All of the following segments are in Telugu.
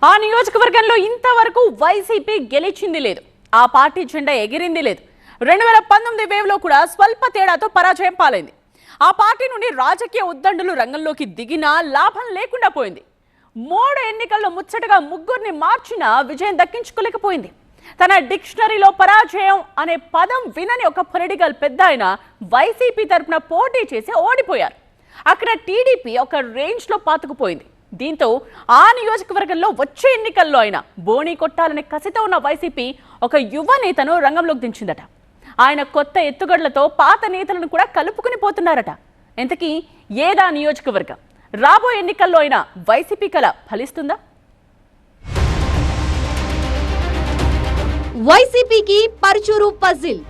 ఆ నియోజకవర్గంలో ఇంతవరకు వైసీపీ గెలిచింది లేదు. ఆ పార్టీ జెండా ఎగిరింది లేదు. 2019 వేవ్లో కూడా స్వల్ప తేడాతో పరాజయం పాలైంది. ఆ పార్టీ నుండి రాజకీయ ఉద్దండులు రంగంలోకి దిగినా లాభం లేకుండా పోయింది. 3 ఎన్నికల్లో ముచ్చటగా ముగ్గురిని మార్చినా విజయం దక్కించుకోలేకపోయింది. తన డిక్షనరీలో పరాజయం అనే పదం వినని ఒక పొలిటికల్ పెద్ద ఆయన వైసీపీ తరపున పోటీ చేసి ఓడిపోయారు. అక్కడ టీడీపీ ఒక రేంజ్లో పాతుకుపోయింది. దీంతో ఆ నియోజకవర్గంలో వచ్చే ఎన్నికల్లో అయినా బోణీ కొట్టాలనే కసితో ఉన్న వైసీపీ ఒక యువ నేతను రంగంలోకి దించిందట. ఆయన కొత్త ఎత్తుగడలతో పాత నేతలను కూడా కలుపుకుని పోతున్నారట. ఇంతకీ ఏదా నియోజకవర్గం? రాబోయే ఎన్నికల్లో అయినా వైసీపీ కల ఫలిస్తుందా? వైసీపీకి పరుచూరు పజిల్.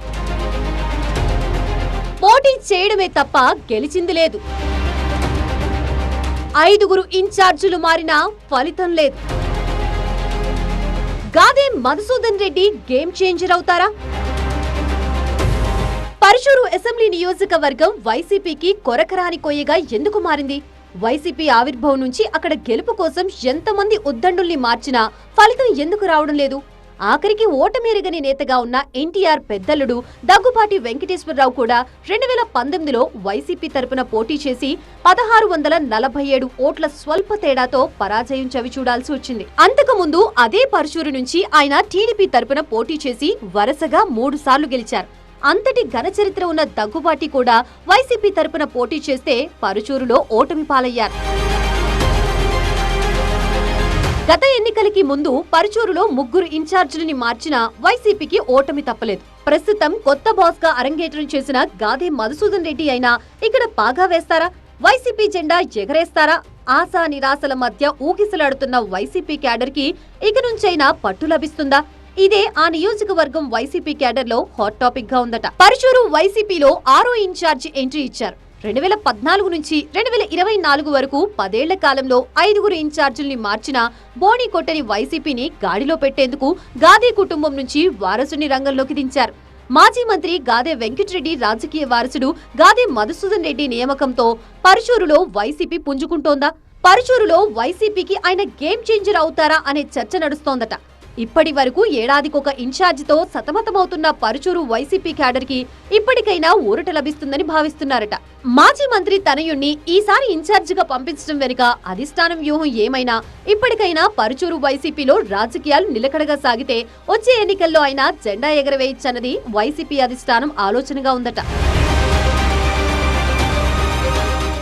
పోటీ చేయడమే తప్ప గెలిచింది లేదు. 5 ఇన్ఛార్జీలు మారినా ఫలితం లేదు. గాదే మధుసూదన్ రెడ్డి గేమ్ చేంజర్ అవుతారా? పరుచూరు అసెంబ్లీ నియోజకవర్గం వైసీపీకి కొరకరాని కొయ్యగా ఎందుకు మారింది? వైసీపీ ఆవిర్భావం నుంచి అక్కడ గెలుపు కోసం ఎంతమంది ఉద్దండుల్ని మార్చినా ఫలితం ఎందుకు రావడం లేదు? ఆఖరికి ఓటమిరగని నేతగా ఉన్న ఎన్టీఆర్ పెద్దలుడు దగ్గుపాటి వెంకటేశ్వరరావు కూడా 2019లో వైసీపీ తరపున పోటీ చేసి 1647 ఓట్ల స్వల్ప తేడాతో పరాజయం చవిచూడాల్సి వచ్చింది. అంతకుముందు అదే పరుచూరు నుంచి ఆయన టీడీపీ తరపున పోటీ చేసి వరుసగా 3 సార్లు గెలిచారు. అంతటి ఘన చరిత్ర ఉన్న దగ్గుపాటి కూడా వైసీపీ తరపున పోటీ చేస్తే పరుచూరులో ఓటమి పాలయ్యారు. గత ఎన్నికలకి ముందు పరుచూరులో 3 ఇన్ఛార్జీలని మార్చిన వైసీపీకి ఓటమి తప్పలేదు. ప్రస్తుతం కొత్త బాస్ గా అరంగేట్రం చేసిన గాదే మధుసూదన్ రెడ్డి అయినా ఇక్కడ పాగా వేస్తారా? వైసీపీ జెండా ఎగరేస్తారా? ఆశా నిరాశల మధ్య ఊగిసలాడుతున్న వైసీపీ క్యాడర్ కి ఇక నుంచైనా పట్టు లభిస్తుందా? ఇదే ఆ నియోజకవర్గం వైసీపీ క్యాడర్ లో హాట్ టాపిక్ గా ఉందట. పరుచూరు వైసీపీలో 6వ ఇన్ఛార్జి ఎంట్రీ ఇచ్చారు. 2014 నుంచి 2024 వరకు 10 ఏళ్ల కాలంలో 5 ఇన్ఛార్జీల్ని మార్చిన బోణీ కొట్టని వైసీపీని గాడిలో పెట్టేందుకు గాదే కుటుంబం నుంచి వారసుని రంగంలోకి దించారు. మాజీ మంత్రి గాదే వెంకటరెడ్డి రాజకీయ వారసుడు గాదే మధుసూదన్ రెడ్డి నియామకంతో పరుచూరులో వైసీపీ పుంజుకుంటోందా? పరుచూరులో వైసీపీకి ఆయన గేమ్ చేంజర్ అవుతారా అనే చర్చ నడుస్తోందట. ఇప్పటి వరకు ఏడాదికొక ఇన్ఛార్జితో సతమతమవుతున్న పరుచూరు వైసీపీ క్యాడర్ కి ఇప్పటికైనా ఊరట లభిస్తుందని భావిస్తున్నారట. మాజీ మంత్రి తనయుణ్ణి ఈసారి ఇన్ఛార్జిగా పంపించడం వెనుక అధిష్టానం వ్యూహం ఏమైనా ఇప్పటికైనా పరుచూరు వైసీపీలో రాజకీయాలు నిలకడగా సాగితే వచ్చే ఎన్నికల్లో అయినా జెండా ఎగరవేయచ్చన్నది వైసీపీ అధిష్టానం ఆలోచనగా ఉందట.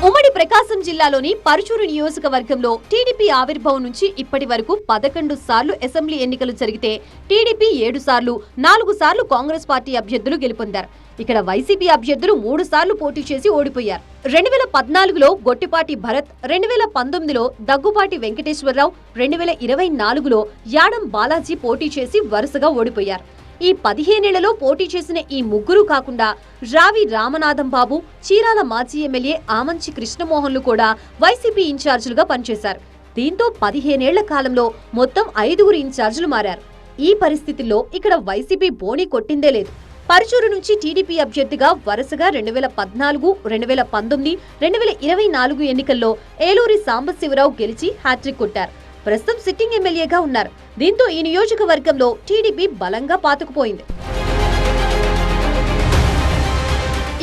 ఉమ్మడి ప్రకాశం జిల్లాలోని పరుచూరు నియోజకవర్గంలో టీడీపీ ఆవిర్భావం నుంచి ఇప్పటి వరకు 11 సార్లు అసెంబ్లీ ఎన్నికలు జరిగితే టీడీపీ 7 సార్లు, 4 సార్లు కాంగ్రెస్ పార్టీ అభ్యర్థులు గెలుపొందారు. ఇక్కడ వైసీపీ అభ్యర్థులు 3 సార్లు పోటీ చేసి ఓడిపోయారు. 2014లో గొట్టిపాటి భరత్, 2019లో దగ్గుపాటి వెంకటేశ్వరరావు, 2024లో యాడం బాలాజీ పోటీ చేసి వరుసగా ఓడిపోయారు. ఈ 15 ఏళ్లలో పోటీ చేసిన ఈ ముగ్గురు కాకుండా రావి రామనాథం బాబు, చీరాల మాజీ ఎమ్మెల్యే ఆమంచి కృష్ణమోహన్లు కూడా వైసీపీ ఇన్ఛార్జీలుగా పనిచేశారు. దీంతో 15 ఏళ్ల కాలంలో మొత్తం 5 ఇన్ఛార్జీలు మారారు. ఈ పరిస్థితుల్లో ఇక్కడ వైసీపీ బోణీ కొట్టిందే లేదు. పరుచూరు నుంచి టీడీపీ అభ్యర్థిగా వరుసగా 2014, 2019, 2024 ఎన్నికల్లో ఏలూరి సాంబశివరావు గెలిచి హ్యాట్రిక్ కొట్టారు. ప్రస్తుతం సిట్టింగ్ ఎమ్మెల్యేగా ఉన్నారు. దీంతో ఈ నియోజకవర్గంలో టీడీపీ బలంగా పాతుకుపోయింది.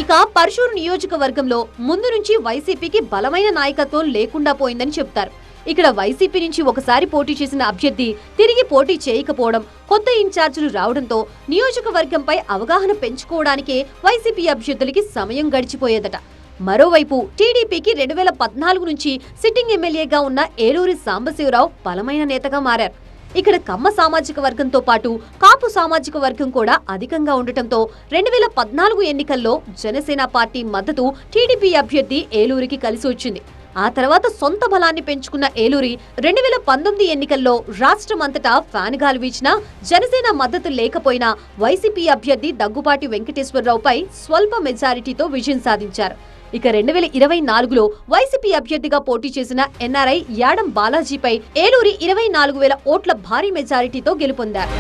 ఇక పరుచూరు నియోజకవర్గంలో ముందు నుంచి వైసీపీకి బలమైన నాయకత్వం లేకుండా పోయిందని చెప్తారు. ఇక్కడ వైసీపీ నుంచి ఒకసారి పోటీ చేసిన అభ్యర్థి తిరిగి పోటీ చేయకపోవడం, కొత్త ఇన్ఛార్జీలు రావడంతో నియోజకవర్గంపై అవగాహన పెంచుకోవడానికే వైసీపీ అభ్యర్థులకి సమయం గడిచిపోయేదట. మరోవైపు టీడీపీకి 2014 నుంచి సిట్టింగ్ ఎమ్మెల్యేగా ఉన్న ఏలూరి సాంబశివరావు బలమైన నేతగా మారారు. ఇక్కడ కమ్మ సామాజిక వర్గంతో పాటు కాపు సామాజిక వర్గం కూడా అధికంగా ఉండటంతో 2014 ఎన్నికల్లో జనసేన పార్టీ మద్దతు టీడీపీ అభ్యర్థి ఏలూరికి కలిసి వచ్చింది. ఆ తర్వాత సొంత బలాన్ని పెంచుకున్న ఏలూరి 2019 ఎన్నికల్లో రాష్ట్రమంతటా ఫ్యాన్ గాలి వీచినా జనసేన మద్దతు లేకపోయినా వైసీపీ అభ్యర్థి దగ్గుపాటి వెంకటేశ్వరరావుపై స్వల్ప మెజారిటీతో విజయం సాధించారు. ఇక 2024లో వైసీపీ అభ్యర్థిగా పోటీ చేసిన ఎన్ఆర్ఐ యాడం బాలాజీపై ఏలూరి 24,000 ఓట్ల భారీ మెజారిటీతో గెలుపొందారు.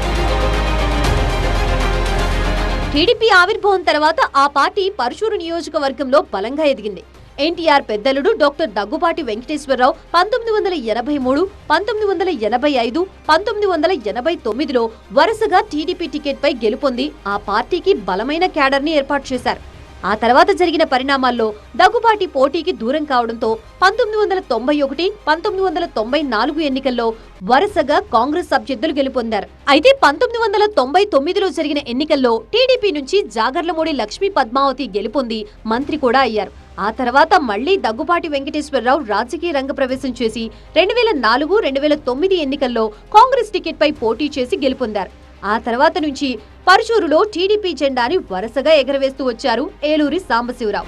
టీడీపీ ఆవిర్భావం తర్వాత ఆ పార్టీ పరుచూరు నియోజకవర్గంలో బలంగా ఎదిగింది. ఎన్టీఆర్ పెద్దలుడు డాక్టర్ దగ్గుబాటి వెంకటేశ్వరరావు 1983, 1985, 1989లో వరుసగా టీడీపీ టికెట్ పై గెలుపొంది ఆ పార్టీకి బలమైన క్యాడర్ ని ఏర్పాటు చేశారు. ఆ తర్వాత జరిగిన పరిణామాల్లో దగ్గుబాటి పోటీకి దూరం కావడంతో 1991, 1994 ఎన్నికల్లో వరుసగా కాంగ్రెస్ అభ్యర్థులు గెలుపొందారు. అయితే 1999లో జరిగిన ఎన్నికల్లో టీడీపీ నుంచి జాగర్లమూడి లక్ష్మీ పద్మావతి గెలుపొంది మంత్రి కూడా అయ్యారు. ఆ తర్వాత మళ్లీ దగ్గుబాటి వెంకటేశ్వరరావు రాజకీయ రంగ ప్రవేశం చేసి 2004, 2009 ఎన్నికల్లో కాంగ్రెస్ టికెట్ పై పోటీ చేసి గెలుపొందారు. ఆ తర్వాత నుంచి పరుచూరులో టీడీపీ జెండాని వరుసగా ఎగరవేస్తూ వచ్చారు ఏలూరి సాంబశివరావు.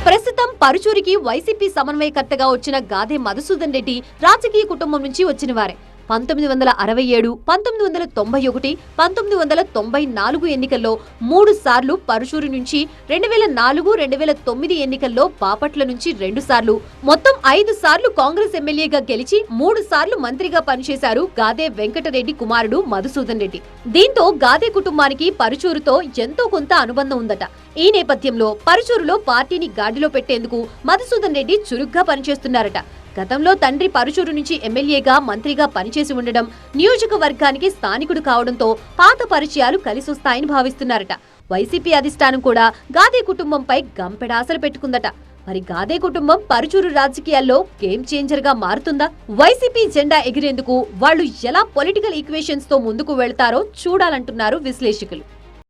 ప్రస్తుతం పరుచూరికి వైసీపీ సమన్వయకర్తగా వచ్చిన గాదే మధుసూదన్ రెడ్డి రాజకీయ కుటుంబం నుంచి వచ్చిన వారే. 1967, 1991, 1994 ఎన్నికల్లో 3 సార్లు పరుచూరు నుంచి, 2004, 2009 ఎన్నికల్లో బాపట్ల నుంచి 2 సార్లు, మొత్తం 5 సార్లు కాంగ్రెస్ ఎమ్మెల్యేగా గెలిచి 3 సార్లు మంత్రిగా పనిచేశారు గాదే వెంకటరెడ్డి కుమారుడు మధుసూదన్ రెడ్డి. దీంతో గాదే కుటుంబానికి పరుచూరుతో ఎంతో కొంత అనుబంధం ఉందట. ఈ నేపథ్యంలో పరుచూరులో పార్టీని గాడిలో పెట్టేందుకు మధుసూదన్ రెడ్డి చురుగ్గా పనిచేస్తున్నారట. గతంలో తండ్రి పరుచూరు నుంచి ఎమ్మెల్యేగా, మంత్రిగా పనిచేసి ఉండడం, నియోజకవర్గానికి స్థానికుడు కావడంతో పాత పరిచయాలు కలిసొస్తాయని భావిస్తున్నారట. వైసీపీ అధిష్టానం కూడా గాదే కుటుంబంపై గంపెడాసలు పెట్టుకుందట. మరి గాదే కుటుంబం పరుచూరు రాజకీయాల్లో గేమ్ చేంజర్ గా మారుతుందా? వైసీపీ జెండా ఎగిరేందుకు వాళ్ళు ఎలా పొలిటికల్ ఈక్వేషన్స్ తో ముందుకు వెళ్తారో చూడాలంటున్నారు విశ్లేషకులు.